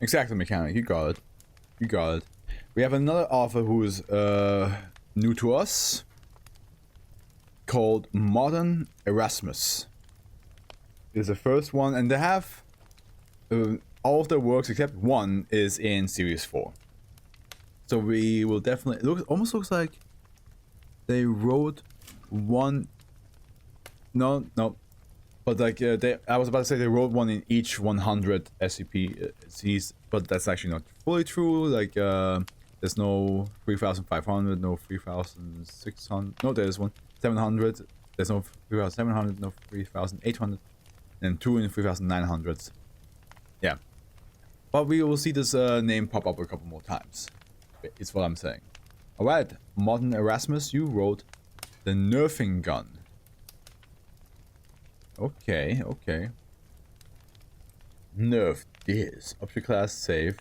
Exactly, mechanic. You got it. You got it. We have another author who's new to us, called Modern Erasmus. Is the first one, and they have all of their works except one is in Series 4. So we will definitely... almost looks like they wrote one... No. But like, I was about to say they wrote one in each 100 SCPs, but that's actually not fully true. Like, there's no 3,500, no 3,600. No, there's one 700. There's no 3,700, no 3,800, and two in 3,900. Yeah. But we will see this name pop up a couple more times. It's what I'm saying. Alright, Modern Erasmus, you wrote the Nerfing Gun. Okay. Nerf This. Object class safe.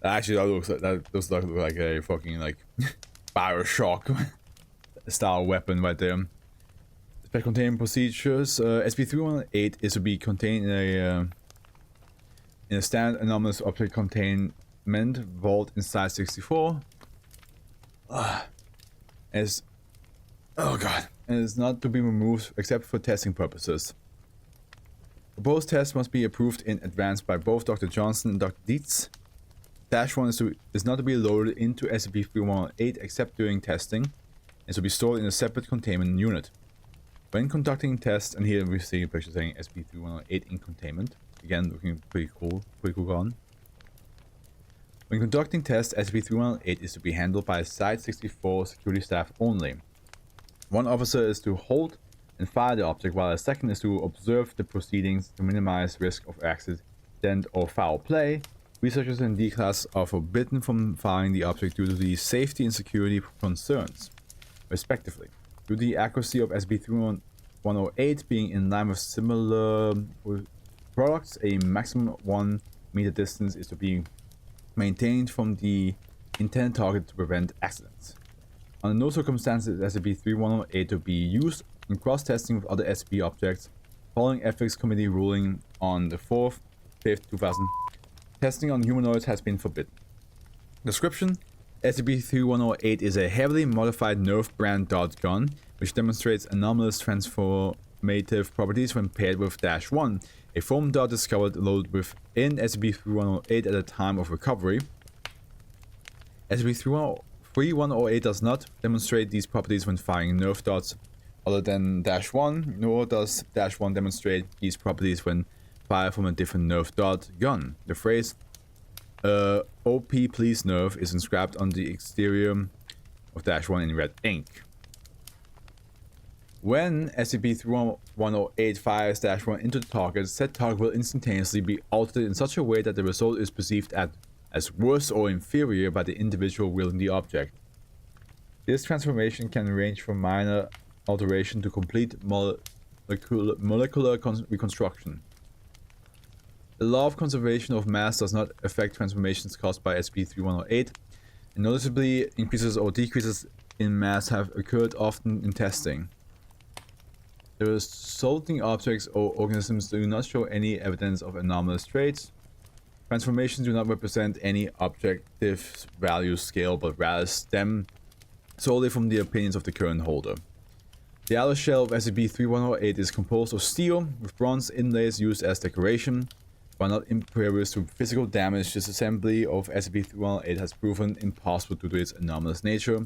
Actually, that looks like a fucking like Bioshock style weapon right there. Spec containment procedures. SP318 is to be contained in a standard anomalous object containment vault inside 64. Oh god. And is not to be removed except for testing purposes. Proposed tests must be approved in advance by both Dr. Johnson and Dr. Dietz. -1 is not to be loaded into SCP-3108 except during testing, and to be stored in a separate containment unit. When conducting tests, and here we see a picture saying SCP-3108 in containment. Again, looking pretty cool gun. When conducting tests, SCP-3108 is to be handled by Site-64 security staff only. One officer is to hold and fire the object, while a second is to observe the proceedings to minimize risk of accident or foul play. Researchers in D-Class are forbidden from firing the object due to the safety and security concerns, respectively. Due to the accuracy of SCP-3108 being in line with similar products, a maximum 1 meter distance is to be maintained from the intended target to prevent accidents. Under no circumstances is SCP-3108 to be used in cross-testing with other SCP objects. Following Ethics Committee ruling on the 4th, 5th, 2000, testing on humanoids has been forbidden. Description: SCP-3108 is a heavily modified Nerf brand dot gun, which demonstrates anomalous transformative properties when paired with -1, a foam dot discovered loaded within SCP-3108 at the time of recovery. SCP-3108 does not demonstrate these properties when firing Nerf dots other than -1, nor does -1 demonstrate these properties when fired from a different Nerf dot gun. The phrase OP please Nerf is inscribed on the exterior of -1 in red ink. When SCP-3108 fires -1 into the target, said target will instantaneously be altered in such a way that the result is perceived as worse or inferior by the individual wielding the object. This transformation can range from minor alteration to complete molecular reconstruction. The law of conservation of mass does not affect transformations caused by SCP-3108, and noticeably increases or decreases in mass have occurred often in testing. The resulting objects or organisms do not show any evidence of anomalous traits. Transformations do not represent any objective value scale, but rather stem solely from the opinions of the current holder. The outer shell of SCP-3108 is composed of steel, with bronze inlays used as decoration. While not impervious to physical damage, disassembly of SCP-3108 has proven impossible due to its anomalous nature.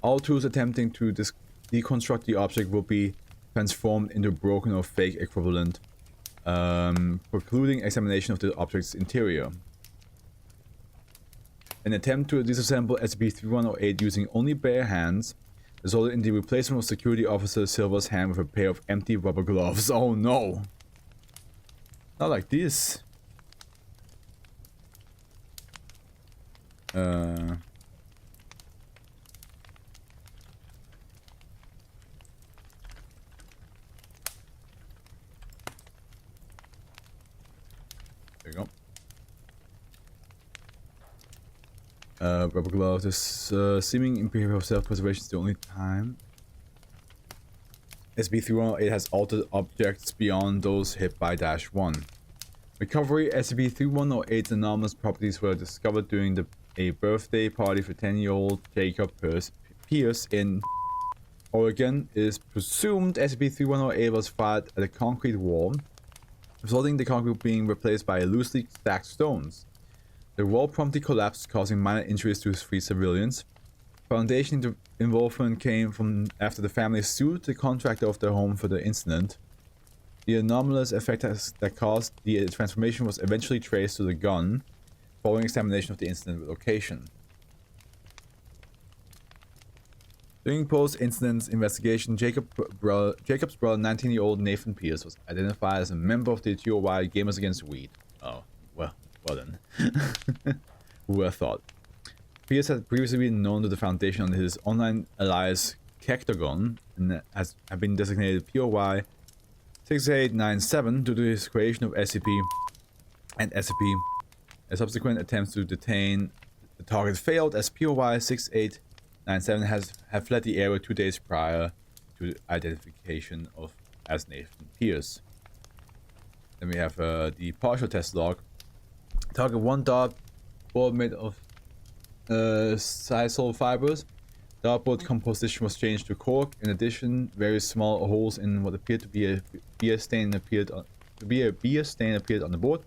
All tools attempting to deconstruct the object will be transformed into broken or fake equivalent, precluding examination of the object's interior. An attempt to disassemble SCP-3108 using only bare hands resulted in the replacement of Security Officer Silver's hand with a pair of empty rubber gloves. Oh no! Not like this. There you go. Rubber gloves. This seeming imperial self-preservation is the only time SCP-3108 has altered objects beyond those hit by -1. Recovery SCP-3108's anomalous properties were discovered during a birthday party for 10-year-old Jacob Pierce in Oregon. It is presumed SCP-3108 was fired at a concrete wall, resulting in the concrete being replaced by loosely stacked stones. The wall promptly collapsed, causing minor injuries to 3 civilians. Foundation involvement came from after the family sued the contractor of their home for the incident. The anomalous effect that caused the transformation was eventually traced to the gun, following examination of the incident location. During post-incident investigation, Jacob's brother, 19-year-old Nathan Pierce, was identified as a member of the GOY Gamers Against Weed. Oh, well then. Who would have thought? Pierce had previously been known to the Foundation under his online alias Kektagon and had been designated POY 6897 due to his creation of SCP and SCP. A subsequent attempts to detain the target failed, as POY 6897 had fled the area 2 days prior to identification as Nathan Pierce. Then we have the partial test log. Target 1 dartboard made of sisal fibers. Dartboard composition was changed to cork. In addition, very small holes in what appeared to be a beer stain appeared on the board.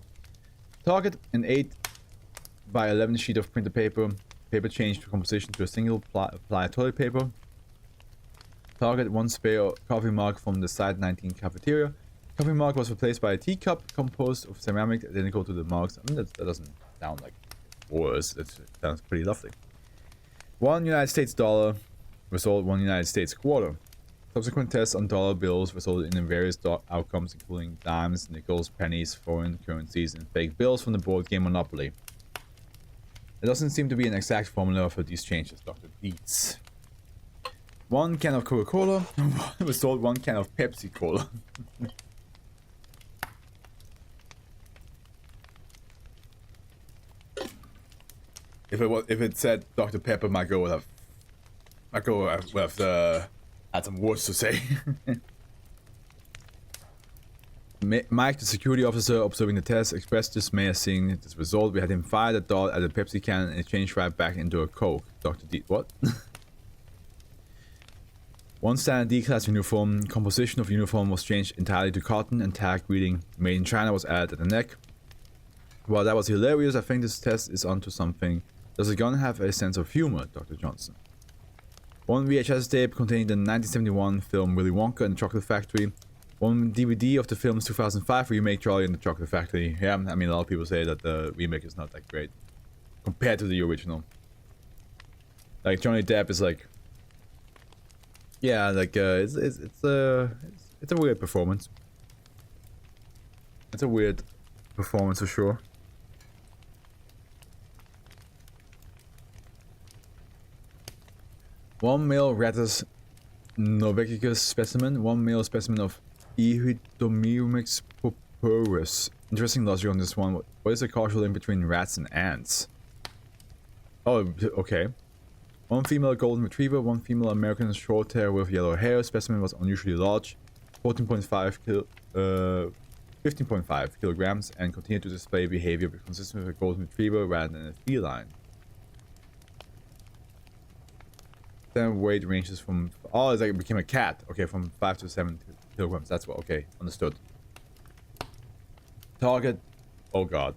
Target: an 8 by 11 sheet of printer paper. Paper changed to composition to a single ply toilet paper. Target: 1 spare coffee mug from the Site 19 cafeteria. Coffee mug was replaced by a teacup composed of ceramic identical to the mugs. I mean, that doesn't sound like worse. That sounds pretty lovely. 1 United States dollar resulted 1 United States quarter. Subsequent tests on dollar bills resulted in various outcomes, including dimes, nickels, pennies, foreign currencies, and fake bills from the board game Monopoly. There doesn't seem to be an exact formula for these changes, Dr. Beats. 1 can of Coca-Cola was sold 1 can of Pepsi-Cola. If it said Dr. Pepper, my girl would have had some words to say. Mike, the security officer observing the test, expressed dismay at seeing this result. We had him fire the dart at a Pepsi can and it changed right back into a Coke. Dr. D. What? 1 standard D-class uniform. Composition of uniform was changed entirely to cotton, and tag reading "Made in China" was added at the neck. While that was hilarious, I think this test is onto something. Does the gun have a sense of humor, Dr. Johnson? 1 VHS tape containing the 1971 film Willy Wonka and the Chocolate Factory. 1 DVD of the film's 2005 remake Charlie and the Chocolate Factory. Yeah, I mean, a lot of people say that the remake is not that great compared to the original. Like, Johnny Depp is like... Yeah, like, it's a weird performance. It's a weird performance for sure. One male Rattus novecicus specimen, 1 male specimen of Ehidomyrmex purpurus. Interesting logic on this one. What is the causal link between rats and ants? Oh, okay. 1 female golden retriever, 1 female American short hair with yellow hair. Specimen was unusually large, 15.5 kilograms, and continued to display behavior consistent with a golden retriever rather than a feline. Then weight ranges from... Oh, it's like it became a cat. Okay, from 5 to 7 kilograms. That's what... Okay, understood. Target... Oh god.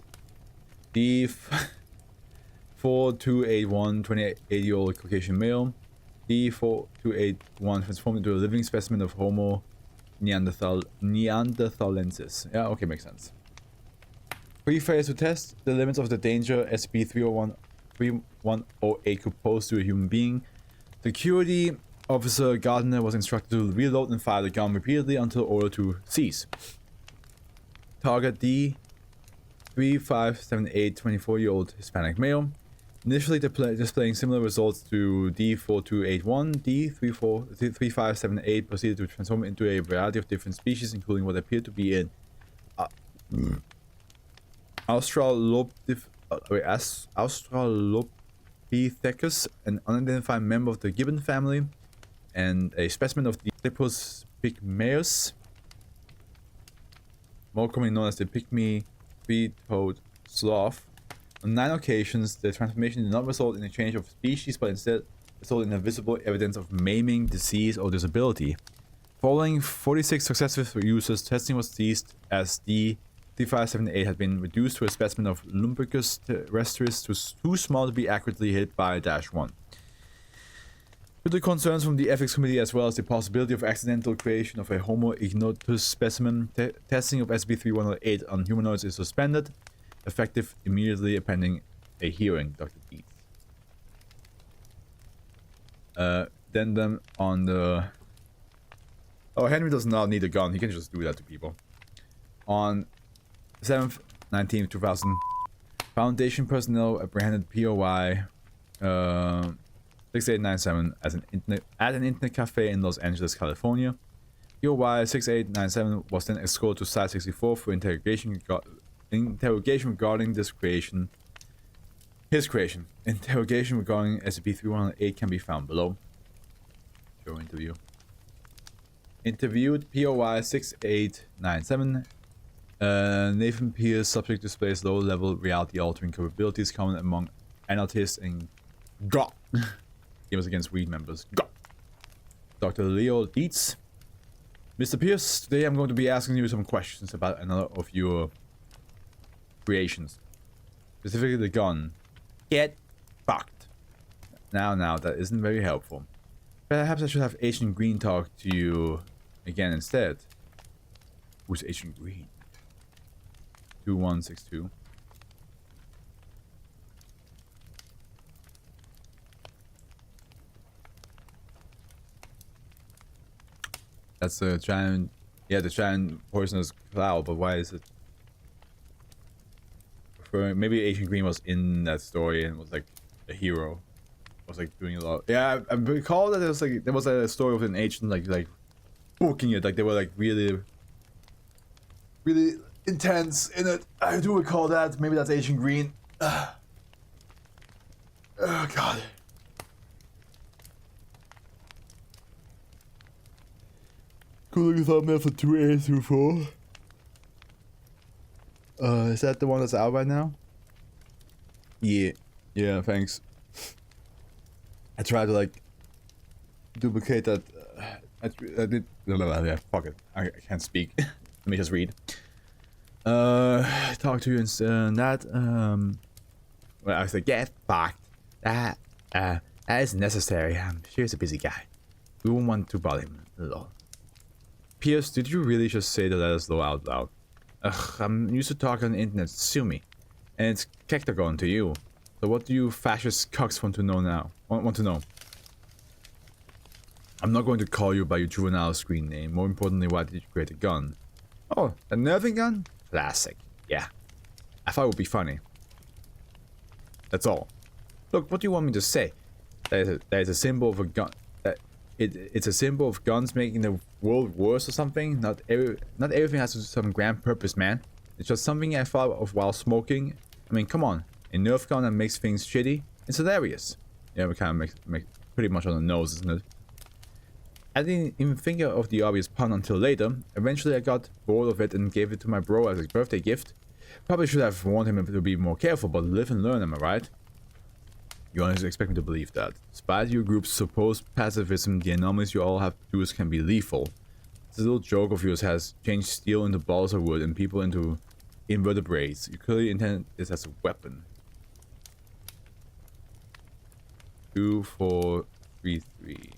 D4281, 28-year-old Caucasian male. D4281 transformed into a living specimen of Homo neanderthalensis. Yeah, okay, makes sense. Pre-phase to test the limits of the danger SCP-3108 could pose to a human being. Security Officer Gardner was instructed to reload and fire the gun repeatedly until ordered to cease. Target D3578, 24-year-old Hispanic male. Initially displaying similar results to D4281, D3578 proceeded to transform into a variety of different species, including what appeared to be an Australopithecus, an unidentified member of the gibbon family, and a specimen of the Oedipus pygmaeus, more commonly known as the pygmy three-toed sloth. On 9 occasions, the transformation did not result in a change of species, but instead resulted in a visible evidence of maiming, disease, or disability. Following 46 successive uses, testing was ceased as D3578 had been reduced to a specimen of Lumbricus terrestris too small to be accurately hit by -1. Due to concerns from the ethics committee as well as the possibility of accidental creation of a Homo ignotus specimen, testing of SB3108 on humanoids is suspended, effective immediately pending a hearing, Dr. Dietz. Then on the... Oh, Henry does not need a gun. He can just do that to people. On 7th, 19th, 2000, Foundation personnel apprehended POI 6897 at an internet cafe in Los Angeles, California. POI 6897 was then escorted to Site 64 for interrogation regarding his creation. Interrogation regarding SCP-3108 can be found below. Show interview. Interviewed POI 6897. Nathan Pierce, subject displays low-level reality-altering capabilities common among anarchists and Gamers Against Weed members. Dr. Leo Dietz. Mr. Pierce, today I'm going to be asking you some questions about another of your creations. Specifically the gun. Get fucked. Now, that isn't very helpful. Perhaps I should have Agent Green talk to you again instead. Who's Agent Green? 2162. That's a giant... Yeah, the giant poisonous cloud, but why is it... Maybe Agent Green was in that story and was like a hero. Was like doing a lot. Yeah, I recall that there was a story with an agent like booking it, like they were like really intense in it. I do recall that. Maybe that's Agent Green. Oh god. Cool looking thumbnail for 2A through 4. Is that the one that's out right now? Yeah. Yeah, thanks. I tried to like duplicate that. I did. Yeah, fuck it. I can't speak. Let me just read. Talk to you and that. Well, I was like, get fucked. That is necessary. She's a busy guy. We won't want to bother him at all. Pierce, did you really just say the letters low out loud? Ugh, I'm used to talking on the internet. Sue me. And it's Kektagon to you. So what do you fascist cucks want to know now? Want to know? I'm not going to call you by your juvenile screen name. More importantly, why did you create a gun? Oh, a Nerfing gun? Classic. Yeah. I thought it would be funny. That's all. Look, what do you want me to say? That is a symbol of a gun. That it's a symbol of guns making the world worse or something? Not everything has some grand purpose, man. It's just something I thought of while smoking. I mean, come on. A Nerf gun that makes things shitty? It's hilarious. Yeah, we kind of make pretty much on the nose, isn't it? I didn't even think of the obvious pun until later. Eventually I got bored of it and gave it to my bro as a birthday gift. Probably should have warned him to be more careful, but live and learn, am I right? You honestly expect me to believe that. Despite your group's supposed pacifism, the anomalies you all have produced can be lethal. This little joke of yours has changed steel into balls of wood and people into invertebrates. You clearly intended this as a weapon. 2433.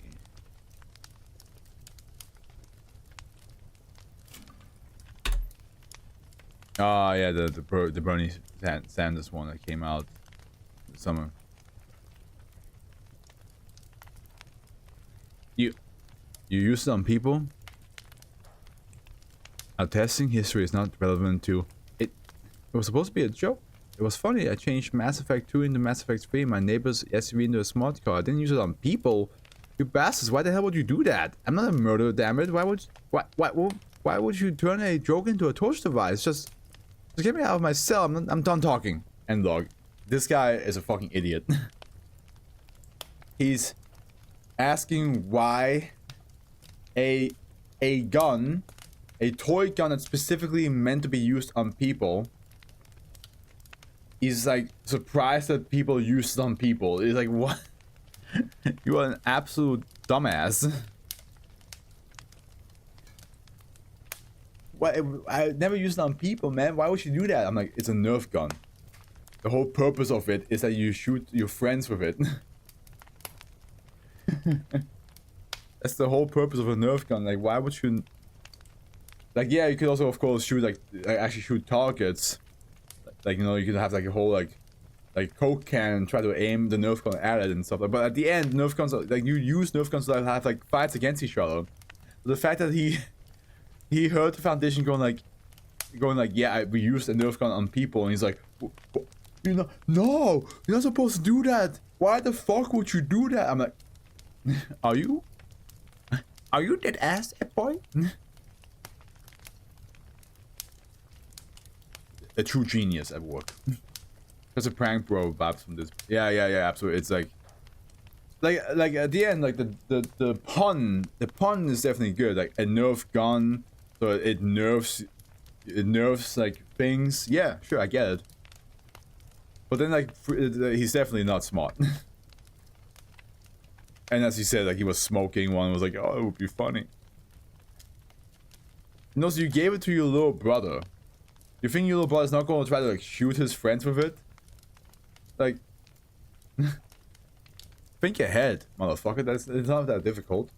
Oh yeah, the Bernie Sanders one that came out this summer. You use it on people? Our testing history is not relevant to it. It was supposed to be a joke. It was funny. I changed Mass Effect 2 into Mass Effect 3, my neighbor's SUV into a smart car. I didn't use it on people. You bastards, why the hell would you do that? I'm not a murderer, damn it. Why would you turn a joke into a torture device? Just get me out of my cell. I'm done talking. End log. This guy is a fucking idiot. He's asking why a gun, a toy gun that's specifically meant to be used on people, he's like surprised that people use it on people. He's like, what? You are an absolute dumbass. What? I never used it on people, man. Why would you do that? I'm like, it's a Nerf gun. The whole purpose of it is that you shoot your friends with it. That's the whole purpose of a Nerf gun. Like, why would you? Like, yeah, you could also, of course, shoot like actually shoot targets. Like, you know, you could have like a whole like Coke can and try to aim the Nerf gun at it and stuff. But at the end, Nerf guns like you use Nerf guns to have like fights against each other. The fact that he heard the Foundation going like, yeah, we used a Nerf gun on people, and he's like, you know, no, you're not supposed to do that. Why the fuck would you do that? I'm like, are you that ass boy? A true genius at work. There's a prank bro vibes from this. Yeah, absolutely. It's like at the end, like the pun is definitely good. Like a Nerf gun, so it nerfs like things. Yeah, sure, I get it. But then like he's definitely not smart. And as he said, like he was smoking one, was like, oh, it would be funny. No, so you gave it to your little brother. You think your little brother's not going to try to like shoot his friends with it? Like, think ahead, motherfucker. It's not that difficult.